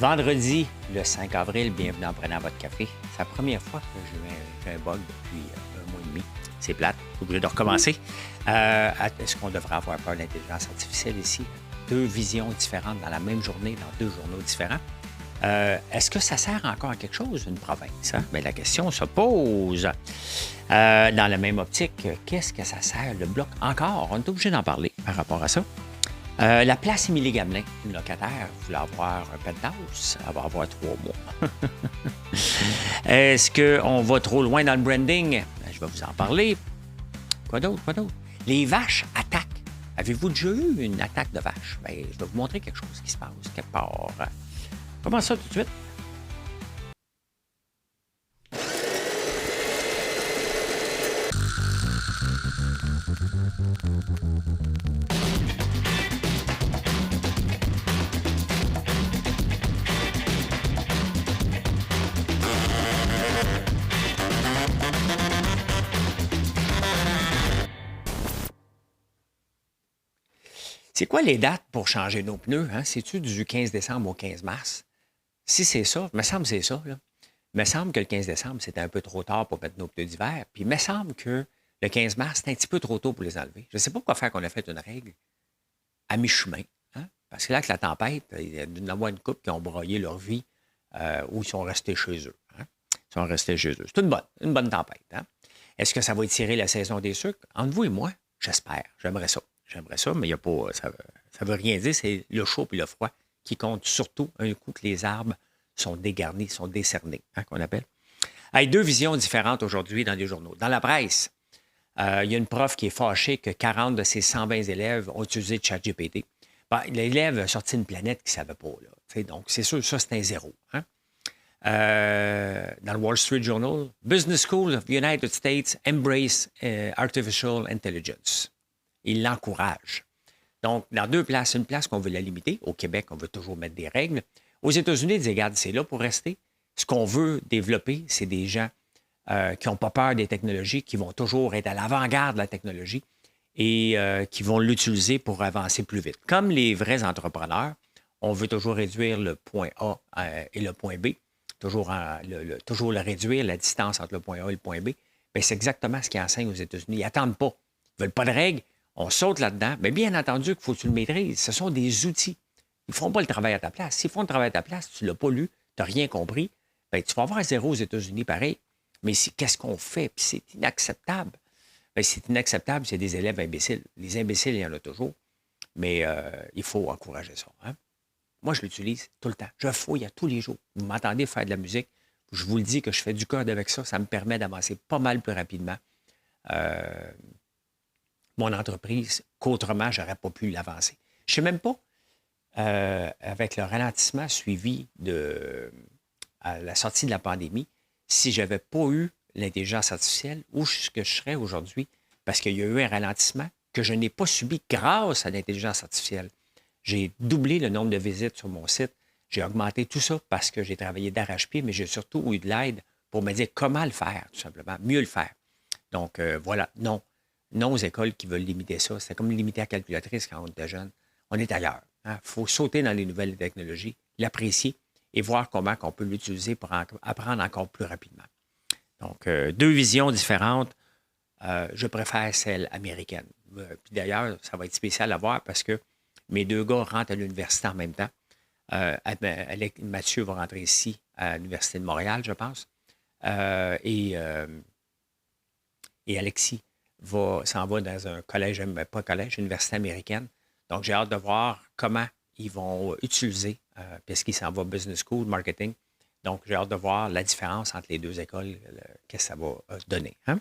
Vendredi, le 5 avril, bienvenue en prenant votre café. C'est la première fois que j'ai un bug depuis un mois et demi. C'est plate, obligé de recommencer. Est-ce qu'on devrait avoir peur de l'intelligence artificielle ici? Deux visions différentes dans la même journée, dans deux journaux différents. Est-ce que ça sert encore à quelque chose, une province? Hein? Bien, la question se pose. Dans la même optique, qu'est-ce que ça sert, le bloc? Encore, on est obligé d'en parler par rapport à ça. La place Émilie Gamelin, une locataire, voulait avoir un penthouse. Elle va avoir 3 mois. Est-ce qu'on va trop loin dans le branding? Ben, je vais vous en parler. Quoi d'autre? Les vaches attaquent. Avez-vous déjà eu une attaque de vache? Ben, je vais vous montrer quelque chose qui se passe quelque part. Comment ça tout de suite? C'est quoi les dates pour changer nos pneus? Hein? C'est-tu du 15 décembre au 15 mars? Si c'est ça, il me semble que c'est ça. Là. Il me semble que le 15 décembre, c'était un peu trop tard pour mettre nos pneus d'hiver. Puis il me semble que le 15 mars, c'était un petit peu trop tôt pour les enlever. Je ne sais pas pourquoi faire qu'on a fait une règle à mi-chemin. Hein? Parce que là, avec la tempête, il y a une couple qui ont broyé leur vie ou ils sont restés chez eux. Hein? Ils sont restés chez eux. C'est une bonne tempête. Hein? Est-ce que ça va étirer la saison des sucres? Entre vous et moi, j'espère. J'aimerais ça, mais il y a pas, ça ne veut rien dire. C'est le chaud et le froid qui compte surtout un coup que les arbres sont dégarnis, sont décernés, hein, qu'on appelle. Hey, deux visions différentes aujourd'hui dans les journaux. Dans la presse, il y a une prof qui est fâchée que 40 de ses 120 élèves ont utilisé ChatGPT. Ben, l'élève a sorti une planète qu'il ne savait pas. Là, donc, c'est sûr, ça, c'est un zéro. Hein? Dans le Wall Street Journal, Business School of the United States embrace artificial intelligence. Il l'encourage. Donc, dans deux places, une place qu'on veut la limiter. Au Québec, on veut toujours mettre des règles. Aux États-Unis, ils disent, regarde, c'est là pour rester. Ce qu'on veut développer, c'est des gens qui n'ont pas peur des technologies, qui vont toujours être à l'avant-garde de la technologie et qui vont l'utiliser pour avancer plus vite. Comme les vrais entrepreneurs, on veut toujours réduire le point A et le point B, toujours le réduire, la distance entre le point A et le point B. Bien, c'est exactement ce qu'ils enseignent aux États-Unis. Ils n'attendent pas. Ils ne veulent pas de règles. On saute là-dedans. Mais bien entendu qu'il faut que tu le maîtrises. Ce sont des outils. Ils ne feront pas le travail à ta place. S'ils font le travail à ta place, tu ne l'as pas lu, tu n'as rien compris, bien, tu vas avoir un zéro aux États-Unis pareil. Mais qu'est-ce qu'on fait? Puis c'est inacceptable. Bien, c'est inacceptable, c'est des élèves imbéciles. Les imbéciles, il y en a toujours. Mais il faut encourager ça. Hein? Moi, je l'utilise tout le temps. Je fouille à tous les jours. Vous m'entendez faire de la musique. Je vous le dis que je fais du code avec ça. Ça me permet d'avancer pas mal plus rapidement. Mon entreprise qu'autrement, je n'aurais pas pu l'avancer. Je ne sais même pas, avec le ralentissement suivi à la sortie de la pandémie, si je n'avais pas eu l'intelligence artificielle, où est-ce que je serais aujourd'hui? Parce qu'il y a eu un ralentissement que je n'ai pas subi grâce à l'intelligence artificielle. J'ai doublé le nombre de visites sur mon site. J'ai augmenté tout ça parce que j'ai travaillé d'arrache-pied, mais j'ai surtout eu de l'aide pour me dire comment le faire, tout simplement, mieux le faire. Donc, voilà, non aux écoles qui veulent limiter ça. C'est comme limiter la calculatrice quand on était jeune. On est ailleurs. Il faut sauter dans les nouvelles technologies, l'apprécier et voir comment on peut l'utiliser pour apprendre encore plus rapidement. Donc, deux visions différentes. Je préfère celle américaine. Puis d'ailleurs, ça va être spécial à voir parce que mes deux gars rentrent à l'université en même temps. Mathieu va rentrer ici à l'Université de Montréal, je pense. Et Alexis s'en va dans un collège, pas collège, université américaine. Donc, j'ai hâte de voir comment ils vont utiliser, puisqu'il s'en va business school, marketing. Donc, j'ai hâte de voir la différence entre les deux écoles, qu'est-ce que ça va donner. Hein?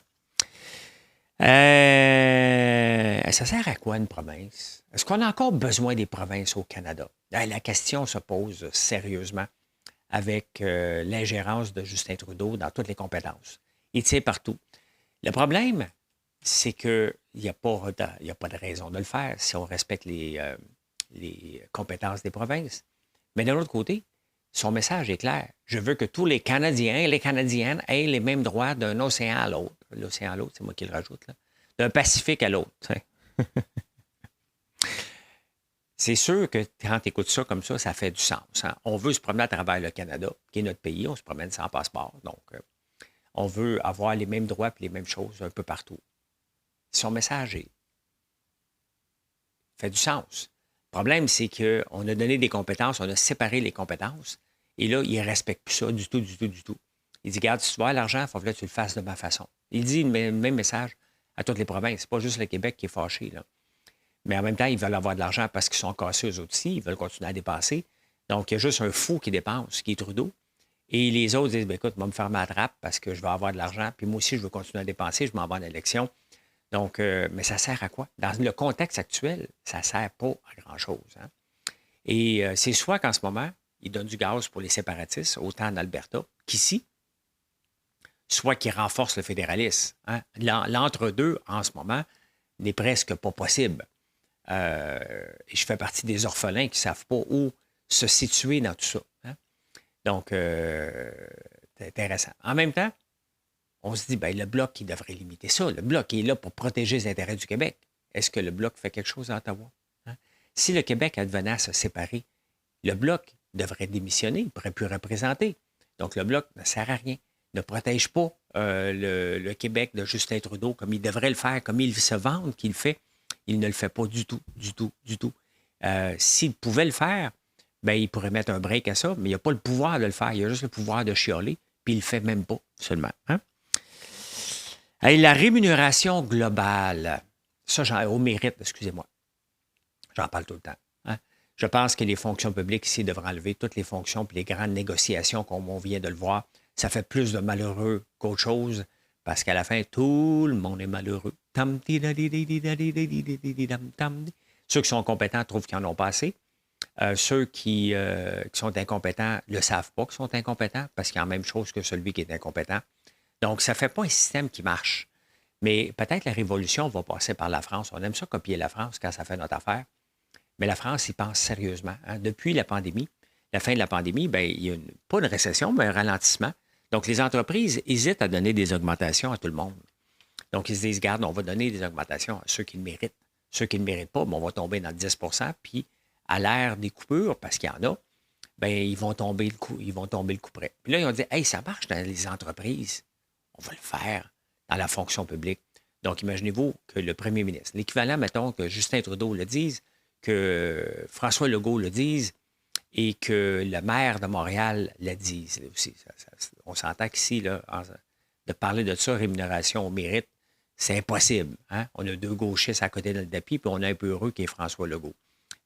Ça sert à quoi une province? Est-ce qu'on a encore besoin des provinces au Canada? La question se pose sérieusement avec l'ingérence de Justin Trudeau dans toutes les compétences. Il tient partout. Le problème, c'est qu'il n'y a pas de raison de le faire si on respecte les compétences des provinces. Mais de l'autre côté, son message est clair. Je veux que tous les Canadiens et les Canadiennes aient les mêmes droits d'un océan à l'autre. L'océan à l'autre, c'est moi qui le rajoute, là. D'un Pacifique à l'autre. c'est sûr que quand tu écoutes ça comme ça fait du sens. Hein. On veut se promener à travers le Canada, qui est notre pays. On se promène sans passeport. Donc, on veut avoir les mêmes droits et les mêmes choses un peu partout. Son message fait du sens. Le problème, c'est qu'on a donné des compétences, on a séparé les compétences, et là, il ne respecte plus ça du tout, du tout, du tout. Il dit, regarde, si tu veux avoir l'argent, il faut que tu le fasses de ma façon. Il dit le même message à toutes les provinces. C'est pas juste le Québec qui est fâché, là. Mais en même temps, ils veulent avoir de l'argent parce qu'ils sont cassés eux autres aussi. Ils veulent continuer à dépenser. Donc, il y a juste un fou qui dépense, qui est Trudeau. Et les autres disent, écoute, je vais me faire ma trappe parce que je vais avoir de l'argent. Puis moi aussi, je veux continuer à dépenser. Je m'en vais en élection. Donc, mais ça sert à quoi? Dans le contexte actuel, ça ne sert pas à grand-chose. Hein? Et c'est soit qu'en ce moment, ils donnent du gaz pour les séparatistes, autant en Alberta qu'ici, soit qu'ils renforcent le fédéralisme. Hein? L'entre-deux, en ce moment, n'est presque pas possible. Et je fais partie des orphelins qui ne savent pas où se situer dans tout ça. Hein? Donc, c'est intéressant. En même temps, on se dit, bien, le Bloc, il devrait limiter ça. Le Bloc est là pour protéger les intérêts du Québec. Est-ce que le Bloc fait quelque chose à Ottawa? Hein? Si le Québec advenait à se séparer, le Bloc devrait démissionner, il ne pourrait plus représenter. Donc, le Bloc ne sert à rien, ne protège pas le Québec de Justin Trudeau comme il devrait le faire, comme il se vante qu'il le fait. Il ne le fait pas du tout, du tout, du tout. S'il pouvait le faire, bien, il pourrait mettre un break à ça, mais il n'a pas le pouvoir de le faire. Il a juste le pouvoir de chialer, puis il ne le fait même pas seulement. Hein? Et la rémunération globale, ça, au mérite, excusez-moi, j'en parle tout le temps. Hein? Je pense que les fonctions publiques ici devraient enlever toutes les fonctions puis les grandes négociations, comme on vient de le voir. Ça fait plus de malheureux qu'autre chose, parce qu'à la fin, tout le monde est malheureux. Ceux qui sont compétents trouvent qu'ils n'en ont pas assez. Ceux qui sont incompétents ne le savent pas qu'ils sont incompétents, parce qu'il y a la même chose que celui qui est incompétent. Donc, ça ne fait pas un système qui marche. Mais peut-être la révolution va passer par la France. On aime ça copier la France quand ça fait notre affaire. Mais la France y pense sérieusement. Hein. Depuis la pandémie, la fin de la pandémie, bien, il y a pas une récession, mais un ralentissement. Donc, les entreprises hésitent à donner des augmentations à tout le monde. Donc, ils se disent, regarde, on va donner des augmentations à ceux qui le méritent. Ceux qui ne le méritent pas, bien, on va tomber dans le 10 puis à l'ère des coupures, parce qu'il y en a, bien, ils vont tomber le coup près. Puis là, ils ont dit, hey, ça marche dans les entreprises. On va le faire dans la fonction publique. Donc, imaginez-vous que le premier ministre, l'équivalent, mettons, que Justin Trudeau le dise, que François Legault le dise et que le maire de Montréal le dise aussi. On s'entend qu'ici, là, de parler de ça, rémunération au mérite, c'est impossible. Hein? On a deux gauchistes à côté dans le tapis, puis on a un peu heureux qui est François Legault.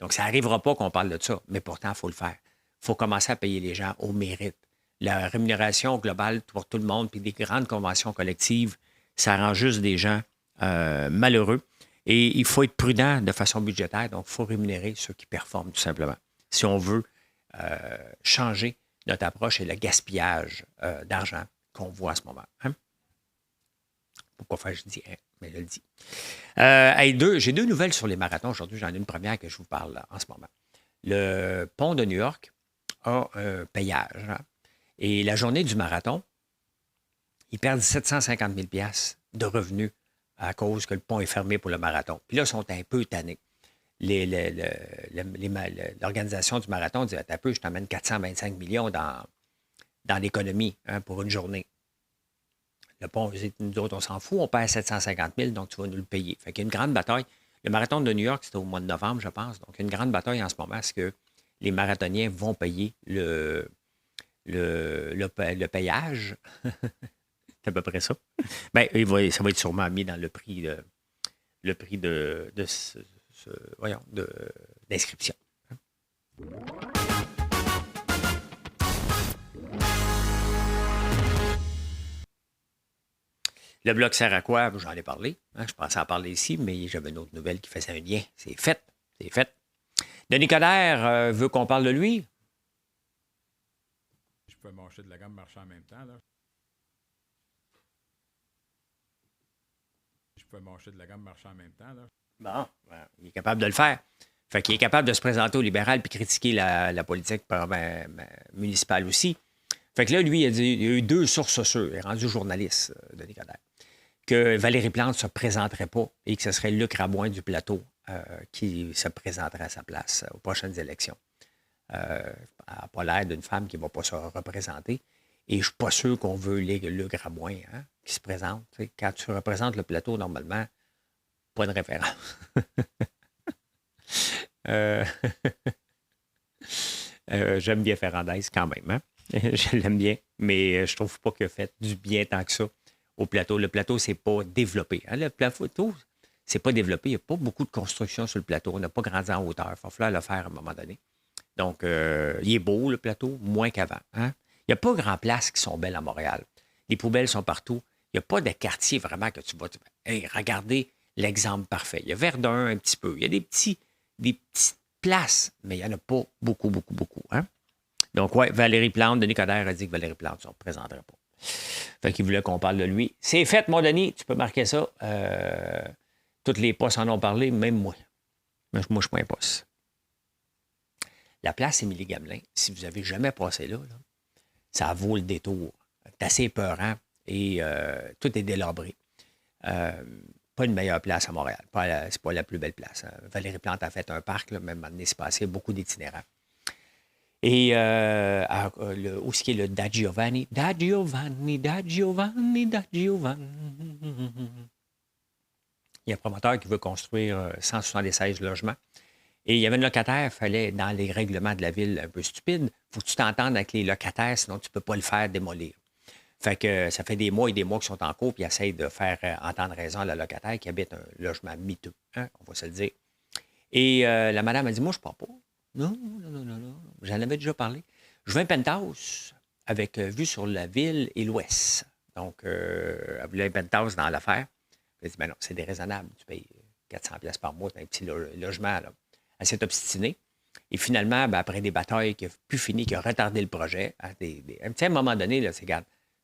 Donc, ça n'arrivera pas qu'on parle de ça, mais pourtant, il faut le faire. Il faut commencer à payer les gens au mérite. La rémunération globale pour tout le monde, puis des grandes conventions collectives, ça rend juste des gens malheureux. Et il faut être prudent de façon budgétaire, donc il faut rémunérer ceux qui performent tout simplement. Si on veut changer notre approche et le gaspillage d'argent qu'on voit en ce moment. Hein? Pourquoi faire, je dis, hein, mais je le dis. J'ai deux nouvelles sur les marathons aujourd'hui. J'en ai une première que je vous parle là, en ce moment. Le pont de New York a un payage. Hein? Et la journée du marathon, ils perdent 750 000 $ de revenus à cause que le pont est fermé pour le marathon. Puis là, ils sont un peu tannés. L'organisation du marathon dit, un peu, je t'emmène 425 millions dans l'économie hein, pour une journée. Le pont, nous autres, on s'en fout, on perd 750 000, donc tu vas nous le payer. Fait qu'il y a une grande bataille. Le marathon de New York, c'était au mois de novembre, je pense. Donc, il y a une grande bataille en ce moment. Est-ce que les marathoniens vont payer le payage? C'est à peu près ça. Bien, ça va être sûrement mis dans le prix d'inscription. Le Bloc sert à quoi? J'en ai parlé. Hein, je pensais en parler ici, mais j'avais une autre nouvelle qui faisait un lien. C'est fait. C'est fait. Denis Coderre veut qu'on parle de lui. Je peux marcher de la gamme marcher en même temps, là. Je peux marcher de la gamme marcher en même temps, là. Bon, il est capable de le faire. Fait qu'il est capable de se présenter au libéral puis critiquer la politique municipale aussi. Fait que là, lui, il y a eu deux sources sûres. Il est rendu journaliste, Denis Coderre. Que Valérie Plante ne se présenterait pas et que ce serait Luc Rabouin du plateau qui se présentera à sa place aux prochaines élections. Elle n'a pas l'air d'une femme qui ne va pas se représenter. Et je ne suis pas sûr qu'on veut le Grabouin qui se présente. T'sais, quand tu représentes le plateau, normalement, pas de référence. euh, J'aime bien Ferrandez quand même. Hein? Je l'aime bien, mais je trouve pas qu'il a fait du bien tant que ça au plateau. Le plateau, c'est pas développé. Hein? Le plateau, c'est pas développé. Il n'y a pas beaucoup de construction sur le plateau. On n'a pas grandi en hauteur. Il va falloir le faire à un moment donné. Donc, il est beau, le plateau, moins qu'avant. Hein? Il n'y a pas grand place qui sont belles à Montréal. Les poubelles sont partout. Il n'y a pas de quartier vraiment que tu vas... Hey, regardez l'exemple parfait. Il y a Verdun un petit peu. Il y a des petites places, mais il n'y en a pas beaucoup, beaucoup, beaucoup. Hein? Donc, ouais, Valérie Plante, Denis Coderre a dit que Valérie Plante ne se représenterait pas. Fait qu'il voulait qu'on parle de lui. C'est fait, mon Denis, tu peux marquer ça. Toutes les postes en ont parlé, même moi. Moi, je suis pas un poste. La place Émilie Gamelin, si vous n'avez jamais passé là, ça vaut le détour. C'est assez épeurant et tout est délabré. Pas une meilleure place à Montréal. C'est pas la plus belle place. Hein. Valérie Plante a fait un parc, là, même l'année passée, beaucoup d'itinérants. Et où est-ce qu'il y a le Da Giovanni? Da Giovanni, Da Giovanni, Da Giovanni. Il y a un promoteur qui veut construire 176 logements. Et il y avait un locataire, il fallait, dans les règlements de la ville un peu stupides, il faut que tu t'entendes avec les locataires, sinon tu ne peux pas le faire démolir. Fait que ça fait des mois et des mois qu'ils sont en cours, puis ils essayent de faire entendre raison à la locataire qui habite un logement miteux, hein, on va se le dire. Et la madame a dit, moi, je ne pars pas. Non. J'en avais déjà parlé. Je veux un penthouse avec vue sur la ville et l'ouest. Donc, elle voulait un penthouse dans l'affaire. Elle a dit, ben non, c'est déraisonnable. Tu payes 400$ par mois, tu as un petit logement, là. Elle s'est obstinée. Et finalement, ben, après des batailles qui n'ont plus fini, qui ont retardé le projet, à un moment donné, là,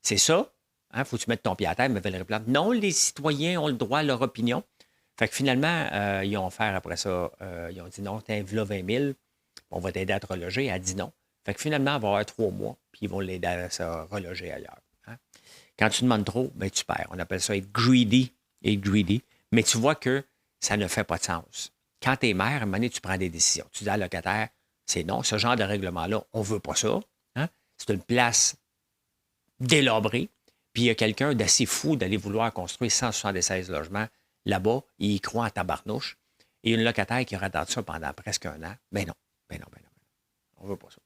c'est ça. Hein, faut que tu mettes ton pied à terre, mais Valérie Plante. Non, les citoyens ont le droit à leur opinion. Fait que finalement, ils ont offert après ça, ils ont dit non, t'es v'là 20 000, on va t'aider à te reloger. Elle a dit non. Fait que finalement, elle va avoir 3 mois, puis ils vont l'aider à se reloger ailleurs. Hein. Quand tu demandes trop, ben, tu perds. On appelle ça être greedy. Mais tu vois que ça ne fait pas de sens. Quand tu es maire, à un moment donné, tu prends des décisions. Tu dis à locataire, c'est non, ce genre de règlement-là, on ne veut pas ça. Hein? C'est une place délabrée. Puis il y a quelqu'un d'assez fou d'aller vouloir construire 176 logements là-bas. Il y croit en tabarnouche. Et une locataire qui retarde ça pendant presque un an. Ben non. On ne veut pas ça.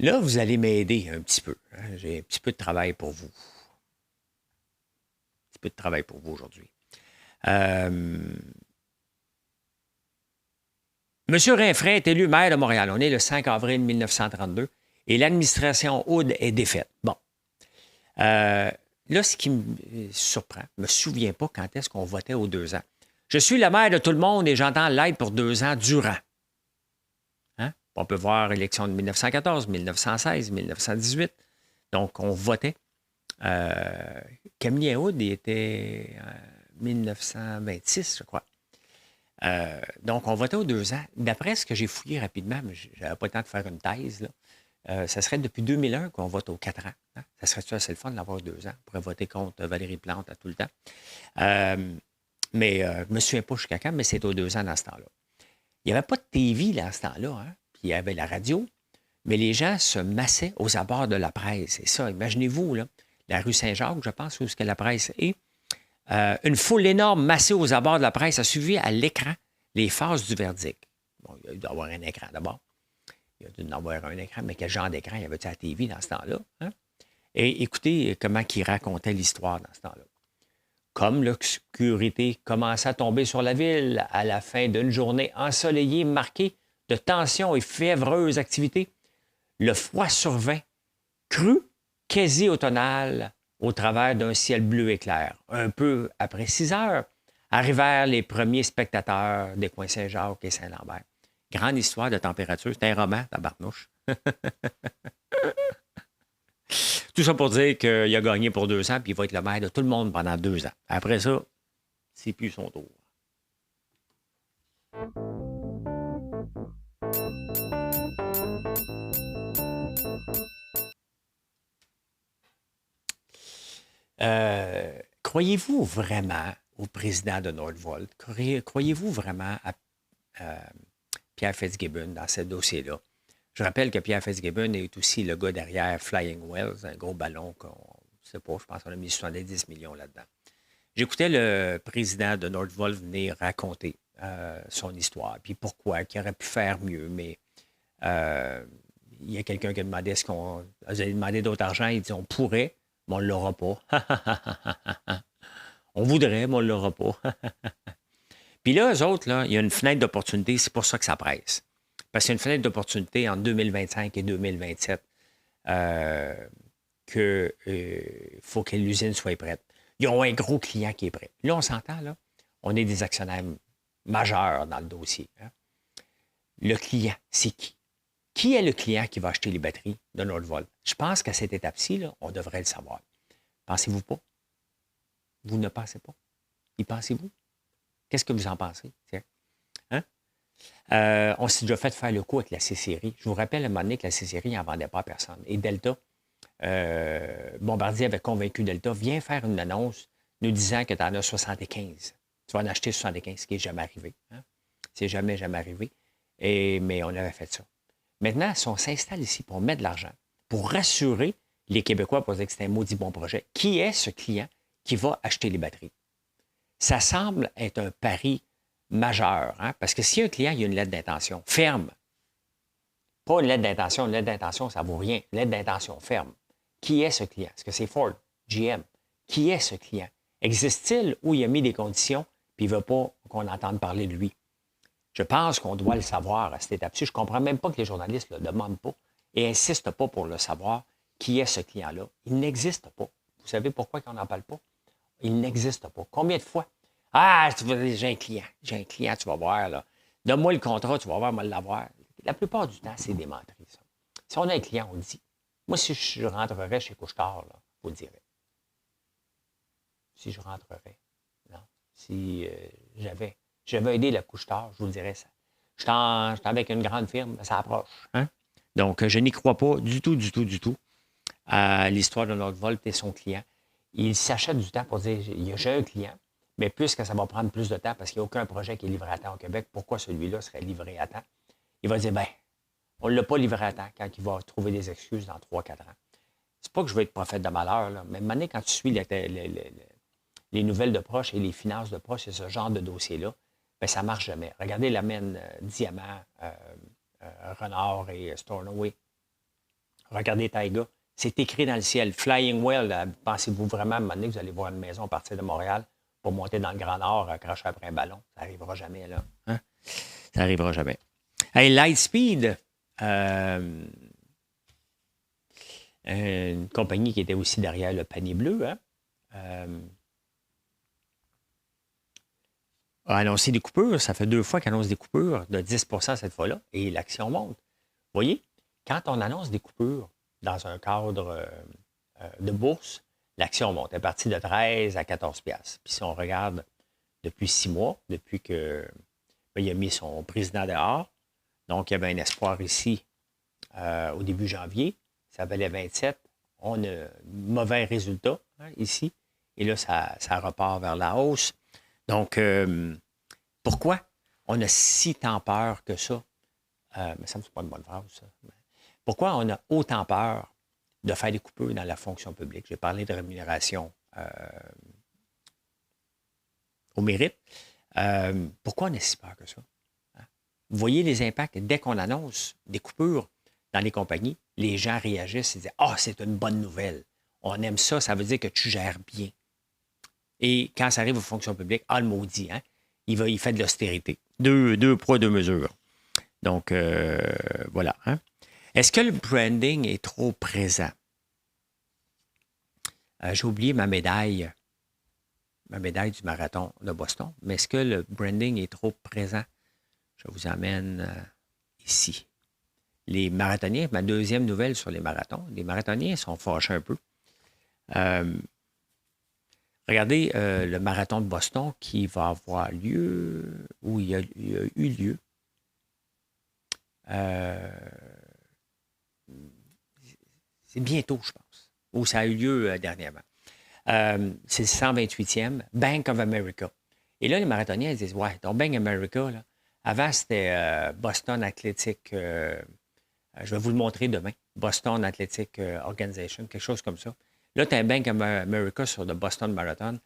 Là, vous allez m'aider un petit peu. Hein? J'ai un petit peu de travail pour vous. Aujourd'hui. Monsieur Rinfrain est élu maire de Montréal. On est le 5 avril 1932 et l'administration Hood est défaite. Bon. Là, ce qui me surprend, je ne me souviens pas quand est-ce qu'on votait aux 2 ans. Je suis le maire de tout le monde et j'entends l'aide pour 2 ans durant. Hein? On peut voir l'élection de 1914, 1916, 1918. Donc, on votait. Camille Hood, il était en 1926, je crois. Donc, on votait aux 2 ans. D'après ce que j'ai fouillé rapidement, mais je n'avais pas le temps de faire une thèse, là, ça serait depuis 2001 qu'on vote aux 4 ans. Hein? Ça serait assez le fun d'avoir 2 ans. On pourrait voter contre Valérie Plante à tout le temps. Mais je ne me souviens pas jusqu'à quand, mais c'est aux 2 ans dans ce temps-là. Il n'y avait pas de TV là, à ce temps-là. Hein? Puis il y avait la radio, mais les gens se massaient aux abords de la presse. C'est ça, imaginez-vous, là, la rue Saint-Jacques, je pense, où est-ce que la presse est. Une foule énorme massée aux abords de la presse a suivi à l'écran les phases du verdict. Bon, il y a dû avoir un écran d'abord. Il y a dû en avoir un écran, mais quel genre d'écran? Il y avait-tu à la TV dans ce temps-là? Hein? Et écoutez comment il racontait l'histoire dans ce temps-là. Comme l'obscurité commençait à tomber sur la ville à la fin d'une journée ensoleillée marquée de tensions et fiévreuses activités, le froid survint, cru, quasi automnal, au travers d'un ciel bleu éclair. Un peu après 6 heures, arrivèrent les premiers spectateurs des coins Saint-Jacques et Saint-Lambert. Grande histoire de température. C'est un roman, tabarnouche. Tout ça pour dire qu'il a gagné pour 2 ans, puis il va être le maire de tout le monde pendant 2 ans. Après ça, c'est plus son tour. Croyez-vous vraiment au président de Nordvolt? Croyez-vous vraiment à Pierre Fitzgibbon dans ce dossier-là? Je rappelle que Pierre Fitzgibbon est aussi le gars derrière Flying Wells, un gros ballon qu'on ne sait pas, je pense qu'on a mis 70 millions là-dedans. J'écoutais le président de Nordvolt venir raconter son histoire, puis pourquoi, qu'il aurait pu faire mieux, mais il y a quelqu'un qui a demandé est-ce qu'on. Vous avez demandé d'autre argent, il dit on pourrait, mais on ne l'aura pas. On voudrait, mais on ne l'aura pas. Puis là, eux autres, là, il y a une fenêtre d'opportunité, c'est pour ça que ça presse. Parce qu'il y a une fenêtre d'opportunité en 2025 et 2027 qu'il faut que l'usine soit prête. Ils ont un gros client qui est prêt. Là, on s'entend, là. On est des actionnaires majeurs dans le dossier. Hein. Le client, c'est qui? Qui est le client qui va acheter les batteries de Nordvolt? Je pense qu'à cette étape-ci, là, on devrait le savoir. Pensez-vous pas? Vous ne pensez pas? Y pensez-vous? Qu'est-ce que vous en pensez? Tiens. Hein? On s'est déjà fait faire le coup avec la C-Série. Je vous rappelle à un moment donné que la C-Série n'en vendait pas à personne. Et Delta, Bombardier avait convaincu Delta, viens faire une annonce nous disant que tu en as 75. Tu vas en acheter 75, ce qui n'est jamais arrivé. Hein? C'est jamais arrivé. Mais on avait fait ça. Maintenant, si on s'installe ici pour mettre de l'argent, pour rassurer les Québécois pour dire que c'est un maudit bon projet, qui est ce client qui va acheter les batteries? Ça semble être un pari majeur, hein? Parce que si un client il y a une lettre d'intention ferme, pas une lettre d'intention, ça ne vaut rien. Une lettre d'intention ferme. Qui est ce client? Est-ce que c'est Ford, GM? Qui est ce client? Existe-t-il où il a mis des conditions puis il ne veut pas qu'on entende parler de lui? Je pense qu'on doit le savoir à cette étape-ci. Je ne comprends même pas que les journalistes ne le demandent pas et n'insistent pas pour le savoir. Qui est ce client-là? Il n'existe pas. Vous savez pourquoi on n'en parle pas? Il n'existe pas. Combien de fois? Ah, j'ai un client, tu vas voir. Là. Donne-moi le contrat, tu vas voir, moi l'avoir. La plupart du temps, c'est des menteries, ça. Si on a un client, on le dit. Moi, si je rentrerais chez Couche-Tard, vous le direz. Si je rentrerais. Non. Si j'avais aidé la Couche-Tard, je vous le dirais ça. Je suis avec une grande firme, ça approche. Hein? Donc, je n'y crois pas du tout à l'histoire de Nordvolt et son client. Il s'achète du temps pour dire j'ai un client, mais puisque ça va prendre plus de temps parce qu'il n'y a aucun projet qui est livré à temps au Québec, pourquoi celui-là serait livré à temps? Il va dire on ne l'a pas livré à temps quand il va trouver des excuses dans 3-4 ans. C'est pas que je veux être prophète de malheur, là, mais maintenant, quand tu suis les nouvelles de proches et les finances de proches et ce genre de dossier-là, ça ne marche jamais. Regardez la mine Diamant, Renard et Stornoway. Regardez Taiga. C'est écrit dans le ciel. Flying Well, pensez-vous vraiment à un moment donné que vous allez voir une maison à partir de Montréal pour monter dans le Grand Nord, cracher après un ballon? Ça n'arrivera jamais, là. Hein? Ça n'arrivera jamais. Hey, Lightspeed, une compagnie qui était aussi derrière le panier bleu, hein? A annoncé des coupures. Ça fait 2 fois qu'il annonce des coupures de 10 cette fois-là, et l'action monte. Vous voyez, quand on annonce des coupures dans un cadre de bourse, l'action monte. Elle est partie de 13 à 14 piastres. Puis si on regarde depuis 6 mois, depuis que il a mis son président dehors, donc il y avait un espoir ici au début janvier, ça valait 27. On a un mauvais résultat ici, et là, ça repart vers la hausse. Donc, pourquoi on a si tant peur que ça? Mais ça me semble pas une bonne phrase, ça. Pourquoi on a autant peur de faire des coupures dans la fonction publique? J'ai parlé de rémunération au mérite. Pourquoi on a si peur que ça? Hein? Vous voyez les impacts? Dès qu'on annonce des coupures dans les compagnies, les gens réagissent et disent « Ah, c'est une bonne nouvelle. On aime ça, ça veut dire que tu gères bien. » Et quand ça arrive aux fonctions publiques, ah, le maudit, hein? Il fait de l'austérité. Deux poids, deux mesures. Donc, voilà. Hein? Est-ce que le branding est trop présent? J'ai oublié ma médaille du marathon de Boston, mais est-ce que le branding est trop présent? Je vous emmène ici. Les marathoniens, ma deuxième nouvelle sur les marathons, les marathoniens sont fâchés un peu. Regardez le marathon de Boston qui va avoir lieu, où il y a eu lieu. C'est bientôt, je pense, où ça a eu lieu dernièrement. C'est le 128e, Bank of America. Et là, les marathoniens, ils disent, ouais, donc Bank America, là, avant, c'était Boston Athletic, je vais vous le montrer demain, Boston Athletic Organization, quelque chose comme ça. Là, tu as un Bank of America sur le Boston Marathon.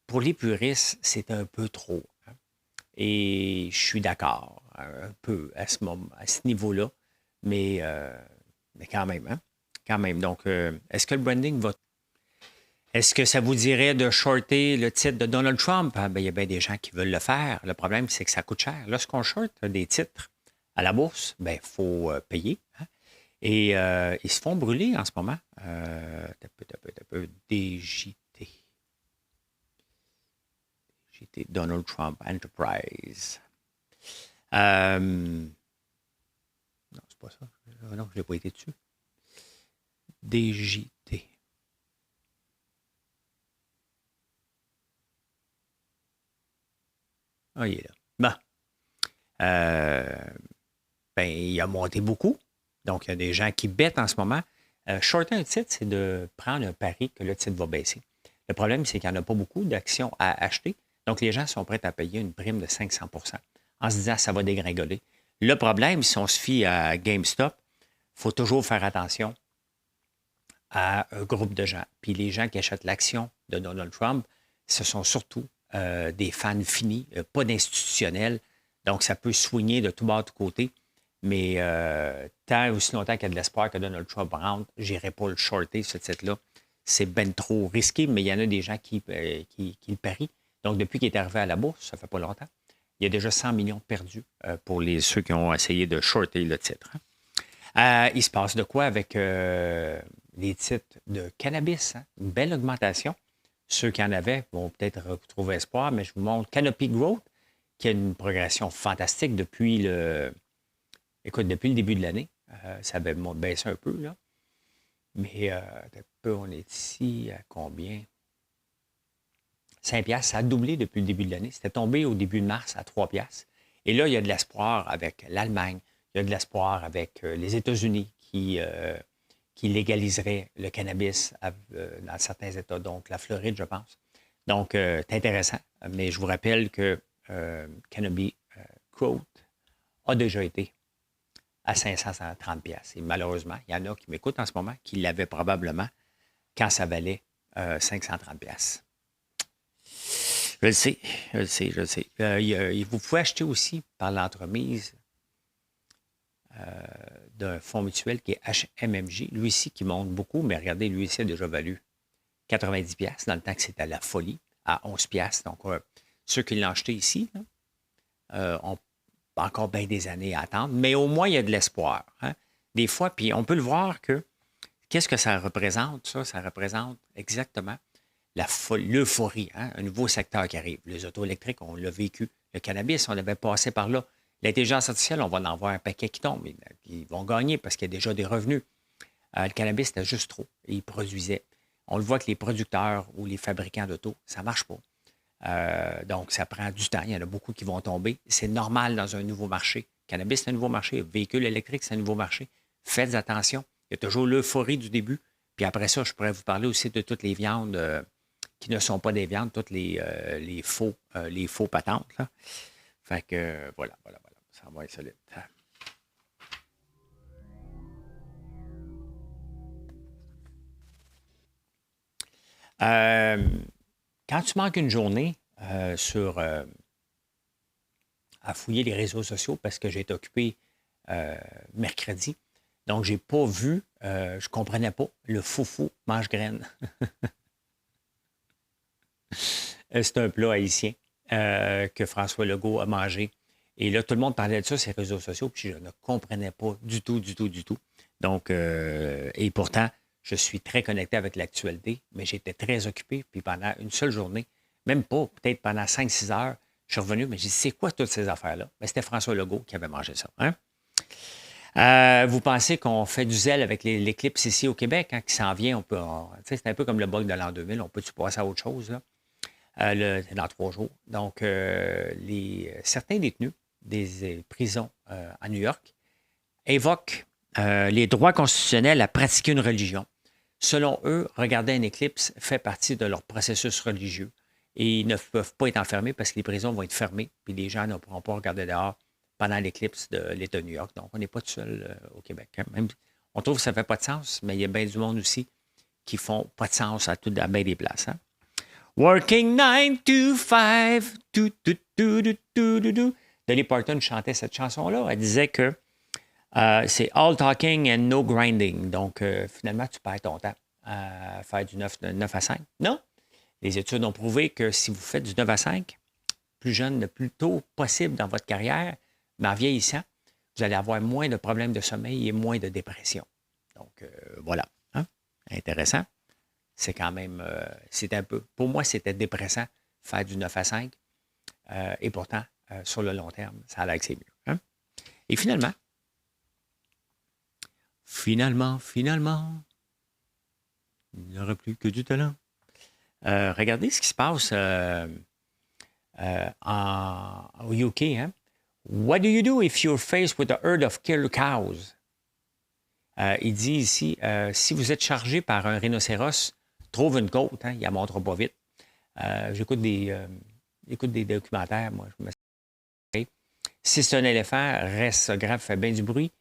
Pour les puristes, c'est un peu trop. Hein. Et je suis d'accord, un peu à ce niveau-là, mais quand même, hein? Quand même. Donc, est-ce que le branding va... Est-ce que ça vous dirait de shorter le titre de Donald Trump? Ah, ben, il y a bien des gens qui veulent le faire. Le problème, c'est que ça coûte cher. Lorsqu'on short des titres à la bourse, ben, il faut payer. Hein? Et ils se font brûler en ce moment. DJT. DJT, Donald Trump Enterprise. Non, c'est pas ça. Non, je n'ai pas été dessus. DJT. Ah, il est là. Bon. Ben, il a monté beaucoup. Donc, il y a des gens qui bêtent en ce moment. Shorter un titre, c'est de prendre un pari que le titre va baisser. Le problème, c'est qu'il n'y en a pas beaucoup d'actions à acheter. Donc, les gens sont prêts à payer une prime de 500 en se disant que ça va dégringoler. Le problème, si on se fie à GameStop, il faut toujours faire attention à un groupe de gens. Puis les gens qui achètent l'action de Donald Trump, ce sont surtout des fans finis, pas d'institutionnels. Donc, ça peut soigner de tout bas, de tout côté. Mais tant aussi longtemps qu'il y a de l'espoir que Donald Trump rentre, je n'irai pas le shorter, ce titre-là. C'est ben trop risqué, mais il y en a des gens qui le parient. Donc, depuis qu'il est arrivé à la bourse, ça fait pas longtemps, il y a déjà 100 millions perdus pour ceux qui ont essayé de shorter le titre. Il se passe de quoi avec les titres de cannabis? Hein? Une belle augmentation. Ceux qui en avaient vont peut-être retrouver espoir, mais je vous montre Canopy Growth, qui a une progression fantastique depuis le début de l'année. Ça avait baissé un peu, là. Mais on est ici à combien? 5 piastres, ça a doublé depuis le début de l'année. C'était tombé au début de mars à 3 piastres. Et là, il y a de l'espoir avec l'Allemagne. Il y a de l'espoir avec les États-Unis qui légaliseraient le cannabis dans certains États, donc la Floride, je pense. Donc, c'est intéressant. Mais je vous rappelle que Canopy Growth a déjà été à 530 piastres. Et malheureusement, il y en a qui m'écoutent en ce moment qui l'avaient probablement quand ça valait 530 piastres. Je le sais. Vous pouvez acheter aussi par l'entremise d'un fonds mutuel qui est HMMJ. Lui ici qui monte beaucoup, mais regardez, lui ici a déjà valu 90 piastres dans le temps que c'était à la folie, à 11 piastres. Donc, ceux qui l'ont acheté ici ont encore bien des années à attendre, mais au moins, il y a de l'espoir. Hein? Des fois, puis on peut le voir que, qu'est-ce que ça représente, ça? Ça représente exactement l'euphorie, hein? Un nouveau secteur qui arrive. Les autos électriques, on l'a vécu. Le cannabis, on avait passé par là. L'intelligence artificielle, on va en voir un paquet qui tombe. Ils vont gagner parce qu'il y a déjà des revenus. Le cannabis, c'était juste trop. Ils produisaient. On le voit que les producteurs ou les fabricants d'autos, ça ne marche pas. Donc, ça prend du temps. Il y en a beaucoup qui vont tomber. C'est normal dans un nouveau marché. Cannabis, c'est un nouveau marché. Véhicule électrique, c'est un nouveau marché. Faites attention. Il y a toujours l'euphorie du début. Puis après ça, je pourrais vous parler aussi de toutes les viandes qui ne sont pas des viandes, toutes les faux patentes. Là. Fait que voilà. Ça va être solide. Quand tu manques une journée à fouiller les réseaux sociaux parce que j'ai été occupé mercredi, donc j'ai pas vu, je comprenais pas, le foufou mange-graine. C'est un plat haïtien que François Legault a mangé. Et là, tout le monde parlait de ça sur les réseaux sociaux, puis je ne comprenais pas du tout. Donc, et pourtant, je suis très connecté avec l'actualité, mais j'étais très occupé. Puis pendant une seule journée, même pas, peut-être pendant 5-6 heures, je suis revenu, mais j'ai dit, c'est quoi toutes ces affaires-là? Ben, c'était François Legault qui avait mangé ça. Hein? Vous pensez qu'on fait du zèle avec l'éclipse ici au Québec, hein, qui s'en vient, c'est un peu comme le bug de l'an 2000, on peut-tu passer à autre chose, là? Dans 3 jours. Donc, certains détenus des prisons à New York évoquent les droits constitutionnels à pratiquer une religion. Selon eux, regarder un éclipse fait partie de leur processus religieux. Et ils ne peuvent pas être enfermés parce que les prisons vont être fermées, puis les gens ne pourront pas regarder dehors pendant l'éclipse de l'État de New York. Donc, on n'est pas tout seul au Québec. Hein. Même, on trouve que ça ne fait pas de sens, mais il y a bien du monde aussi qui font pas de sens à bien des places. Hein. Working 9 to 5. Dolly Parton chantait cette chanson-là. Elle disait que c'est all talking and no grinding. Donc, finalement, tu perds ton temps à faire du 9 à 5. Non. Les études ont prouvé que si vous faites du 9 à 5, plus jeune, le plus tôt possible dans votre carrière, mais en vieillissant, vous allez avoir moins de problèmes de sommeil et moins de dépression. Donc, voilà. Hein? Intéressant. C'est quand même, c'était un peu, pour moi, c'était dépressant faire du 9 à 5. Et pourtant, sur le long terme, ça a l'air que c'est mieux. Hein? Et finalement, il n'y aura plus que du talent. Regardez ce qui se passe au UK. Hein? What do you do if you're faced with a herd of killer cows? Il dit ici, si vous êtes chargé par un rhinocéros, trouve une côte, hein, il ne la montre pas vite. J'écoute des documentaires, moi. Si c'est un éléphant, reste grave, fait bien du bruit.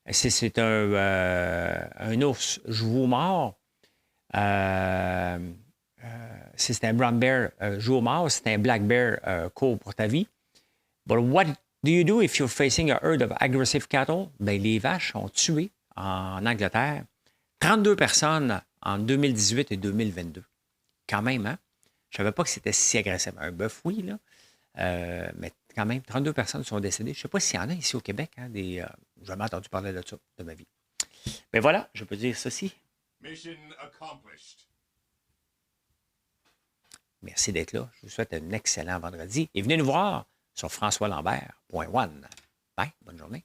Si c'est un ours, joue mort. Si c'est un brown bear, joue mort. Si c'est un black bear, cours pour ta vie. But what do you do if you're facing a herd of aggressive cattle? Ben, les vaches ont tué en Angleterre 32 personnes en 2018 et 2022. Quand même, hein? Je ne savais pas que c'était si agressif. Un bœuf, oui, là. Mais quand même, 32 personnes sont décédées. Je ne sais pas s'il y en a ici au Québec. Hein, j'ai jamais entendu parler de ça de ma vie. Mais voilà, je peux dire ceci. Mission accomplished. Merci d'être là. Je vous souhaite un excellent vendredi. Et venez nous voir sur françoislambert.one. Bye, bonne journée.